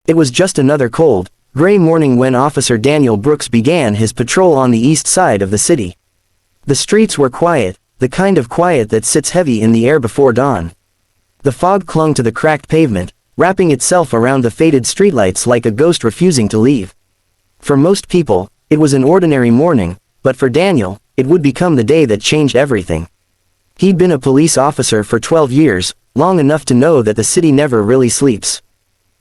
It was just another cold, gray morning when Officer Daniel Brooks began his patrol on the east side of the city. The streets were quiet, the kind of quiet that sits heavy in the air before dawn. The fog clung to the cracked pavement, wrapping itself around the faded streetlights like a ghost refusing to leave. For most people, it was an ordinary morning, but for Daniel, it would become the day that changed everything. He'd been a police officer for 12 years, long enough to know that the city never really sleeps.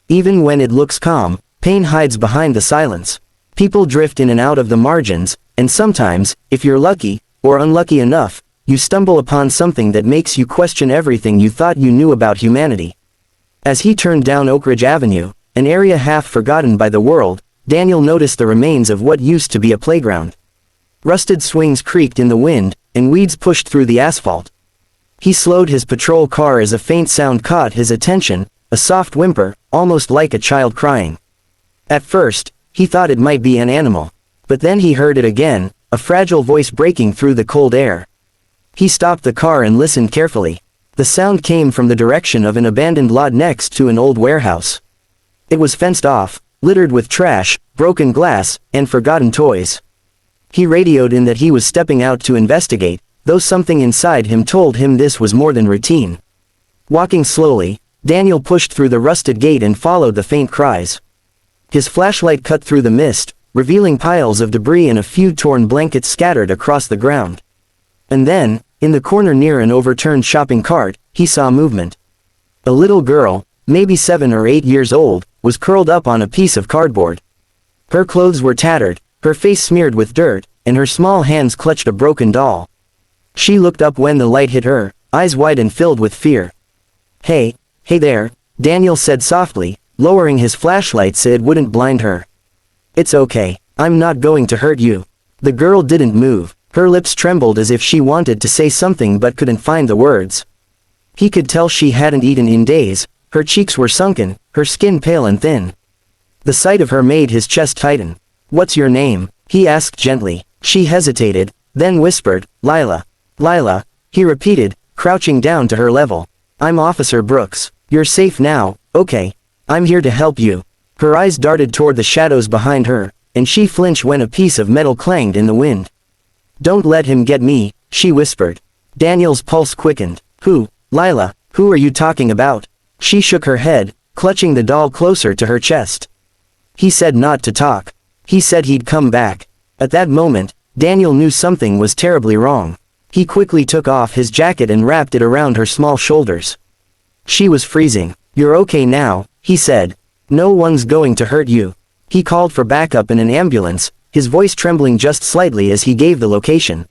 Even when it looks calm, pain hides behind the silence. People drift in and out of the margins, and sometimes, if you're lucky, or unlucky enough, you stumble upon something that makes you question everything you thought you knew about humanity. As he turned down Oak Ridge Avenue, an area half forgotten by the world, Daniel noticed the remains of what used to be a playground. Rusted swings creaked in the wind, and weeds pushed through the asphalt. He slowed his patrol car as a faint sound caught his attention, a soft whimper, almost like a child crying. At first, he thought it might be an animal. But then he heard it again, a fragile voice breaking through the cold air. He stopped the car and listened carefully. The sound came from the direction of an abandoned lot next to an old warehouse. It was fenced off, littered with trash, broken glass, and forgotten toys. He radioed in that he was stepping out to investigate, though something inside him told him this was more than routine. Walking slowly, Daniel pushed through the rusted gate and followed the faint cries. His flashlight cut through the mist, revealing piles of debris and a few torn blankets scattered across the ground. And then, in the corner near an overturned shopping cart, he saw movement. A little girl, maybe 7 or 8 years old, was curled up on a piece of cardboard. Her clothes were tattered, her face smeared with dirt, and her small hands clutched a broken doll. She looked up when the light hit her, eyes wide and filled with fear. Hey there," Daniel said softly, lowering his flashlight so it wouldn't blind her. "It's okay, I'm not going to hurt you." The girl didn't move, her lips trembled as if she wanted to say something but couldn't find the words. He could tell she hadn't eaten in days, her cheeks were sunken, her skin pale and thin. The sight of her made his chest tighten. "What's your name?" he asked gently. She hesitated, then whispered, "Lila." "Lila," he repeated, crouching down to her level. "I'm Officer Brooks. You're safe now, okay? I'm here to help you." Her eyes darted toward the shadows behind her, and she flinched when a piece of metal clanged in the wind. "Don't let him get me," she whispered. Daniel's pulse quickened. "Who, Lila, who are you talking about?" She shook her head, clutching the doll closer to her chest. "He said not to talk. He said he'd come back." At that moment, Daniel knew something was terribly wrong. He quickly took off his jacket and wrapped it around her small shoulders. She was freezing. "You're okay now," he said. "No one's going to hurt you." He called for backup in an ambulance, his voice trembling just slightly as he gave the location.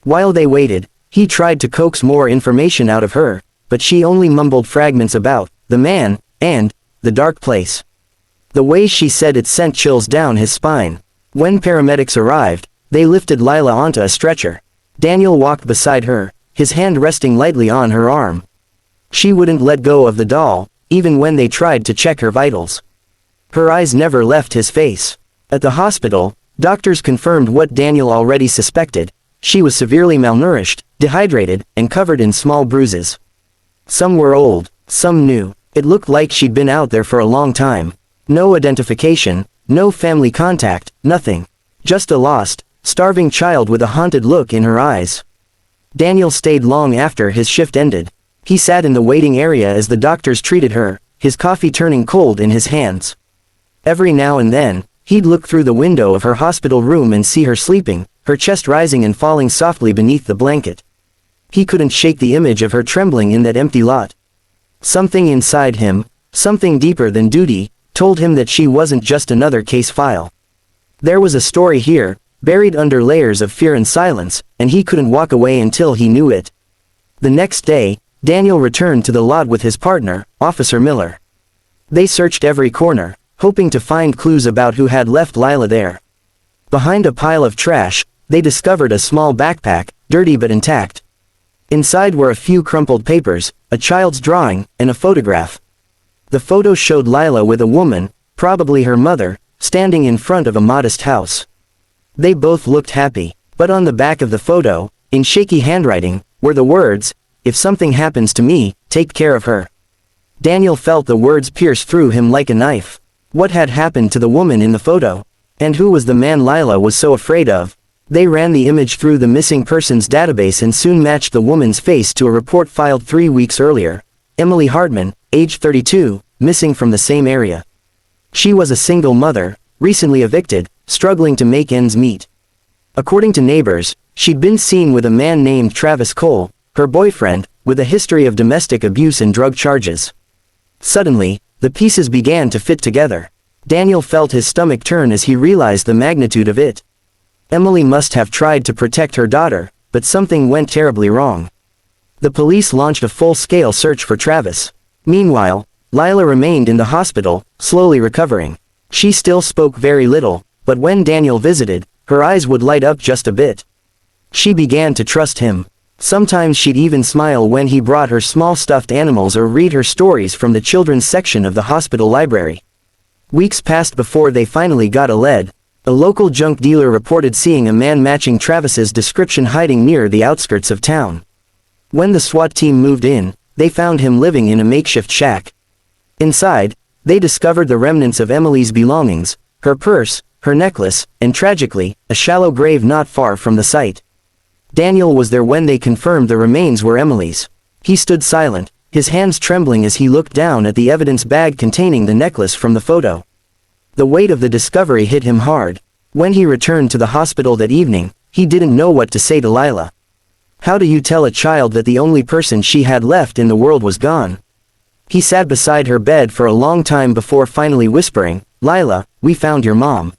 While they waited, he tried to coax more information out of her, but she only mumbled fragments about the man and the dark place. The way she said it sent chills down his spine. When paramedics arrived, they lifted Lila onto a stretcher. Daniel walked beside her, his hand resting lightly on her arm. She wouldn't let go of the doll, even when they tried to check her vitals. Her eyes never left his face. At the hospital, doctors confirmed what Daniel already suspected. She was severely malnourished, dehydrated, and covered in small bruises. Some were old, some new. It looked like she'd been out there for a long time. No identification, no family contact, nothing. Just a lost, starving child with a haunted look in her eyes. Daniel stayed long after his shift ended. He sat in the waiting area as the doctors treated her, his coffee turning cold in his hands. Every now and then, he'd look through the window of her hospital room and see her sleeping, her chest rising and falling softly beneath the blanket. He couldn't shake the image of her trembling in that empty lot. Something inside him, something deeper than duty, told him that she wasn't just another case file. There was a story here, buried under layers of fear and silence, and he couldn't walk away until he knew it. The next day, Daniel returned to the lot with his partner, Officer Miller. They searched every corner, hoping to find clues about who had left Lila there. Behind a pile of trash, they discovered a small backpack, dirty but intact. Inside were a few crumpled papers, a child's drawing, and a photograph. The photo showed Lila with a woman, probably her mother, standing in front of a modest house. They both looked happy, but on the back of the photo, in shaky handwriting, were the words, "If something happens to me, take care of her." Daniel felt the words pierce through him like a knife. What had happened to the woman in the photo? And who was the man Lila was so afraid of? They ran the image through the missing persons database and soon matched the woman's face to a report filed 3 weeks earlier. Emily Hartman, age 32, missing from the same area. She was a single mother, recently evicted, struggling to make ends meet. According to neighbors, she'd been seen with a man named Travis Cole, her boyfriend, with a history of domestic abuse and drug charges. Suddenly, the pieces began to fit together. Daniel felt his stomach turn as he realized the magnitude of it. Emily must have tried to protect her daughter, but something went terribly wrong. The police launched a full-scale search for Travis. Meanwhile, Lila remained in the hospital, slowly recovering. She still spoke very little, but when Daniel visited, her eyes would light up just a bit. She began to trust him. Sometimes she'd even smile when he brought her small stuffed animals or read her stories from the children's section of the hospital library. Weeks passed before they finally got a lead. A local junk dealer reported seeing a man matching Travis's description hiding near the outskirts of town. When the SWAT team moved in, they found him living in a makeshift shack. Inside, they discovered the remnants of Emily's belongings, her purse, her necklace, and tragically, a shallow grave not far from the site. Daniel was there when they confirmed the remains were Emily's. He stood silent, his hands trembling as he looked down at the evidence bag containing the necklace from the photo. The weight of the discovery hit him hard. When he returned to the hospital that evening, he didn't know what to say to Lila. How do you tell a child that the only person she had left in the world was gone? He sat beside her bed for a long time before finally whispering, "Lila, we found your mom."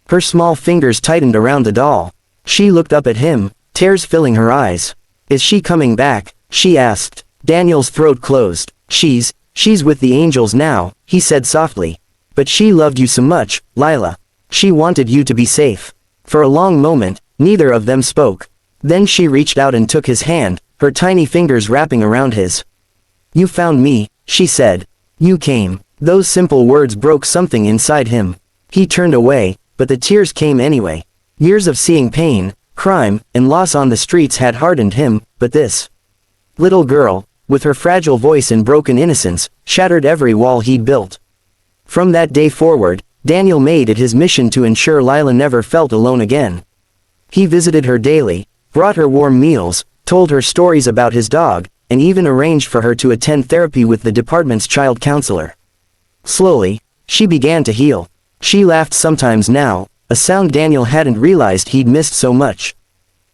Her small fingers tightened around the doll. She looked up at him, tears filling her eyes. "Is she coming back?" she asked. Daniel's throat closed. She's with the angels now," he said softly. "But she loved you so much, Lila. She wanted you to be safe." For a long moment, neither of them spoke. Then she reached out and took his hand, her tiny fingers wrapping around his. "You found me," she said. "You came." Those simple words broke something inside him. He turned away, but the tears came anyway. Years of seeing pain, crime, and loss on the streets had hardened him, but this little girl, with her fragile voice and broken innocence, shattered every wall he'd built. From that day forward, Daniel made it his mission to ensure Lila never felt alone again. He visited her daily, brought her warm meals, told her stories about his dog, and even arranged for her to attend therapy with the department's child counselor. Slowly, she began to heal. She laughed sometimes now, a sound Daniel hadn't realized he'd missed so much.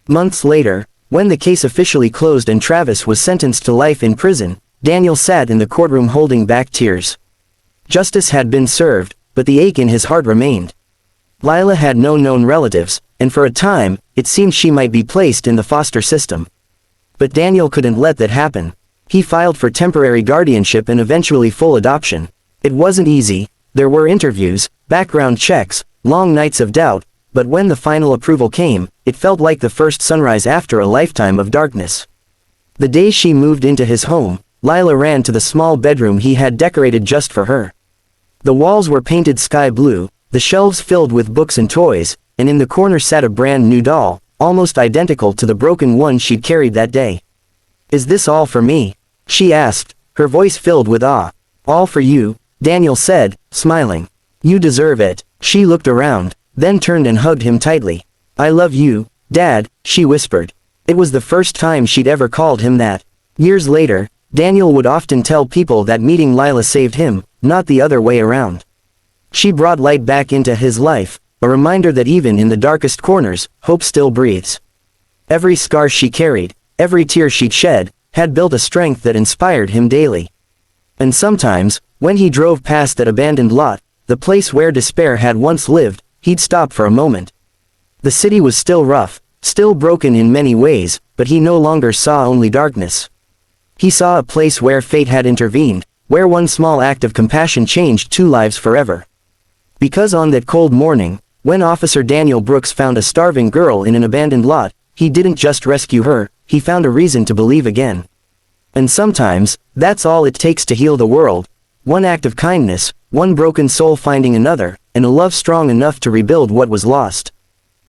Months later, when the case officially closed and Travis was sentenced to life in prison, Daniel sat in the courtroom holding back tears. Justice had been served, but the ache in his heart remained. Lila had no known relatives, and for a time, it seemed she might be placed in the foster system. But Daniel couldn't let that happen. He filed for temporary guardianship and eventually full adoption. It wasn't easy, there were interviews, background checks, long nights of doubt, but when the final approval came, it felt like the first sunrise after a lifetime of darkness. The day she moved into his home, Lila ran to the small bedroom he had decorated just for her. The walls were painted sky blue, the shelves filled with books and toys, and in the corner sat a brand new doll, almost identical to the broken one she'd carried that day. "Is this all for me?" she asked, her voice filled with awe. "All for you," Daniel said, smiling. "You deserve it." She looked around, then turned and hugged him tightly. "I love you, Dad," she whispered. It was the first time she'd ever called him that. Years later, Daniel would often tell people that meeting Lila saved him, not the other way around. She brought light back into his life, a reminder that even in the darkest corners, hope still breathes. Every scar she carried, every tear she'd shed, had built a strength that inspired him daily. And sometimes, when he drove past that abandoned lot, the place where despair had once lived, he'd stop for a moment. The city was still rough, still broken in many ways, but he no longer saw only darkness. He saw a place where fate had intervened, where one small act of compassion changed 2 lives forever. Because on that cold morning, when Officer Daniel Brooks found a starving girl in an abandoned lot, he didn't just rescue her, he found a reason to believe again. And sometimes, that's all it takes to heal the world. One act of kindness, one broken soul finding another, and a love strong enough to rebuild what was lost.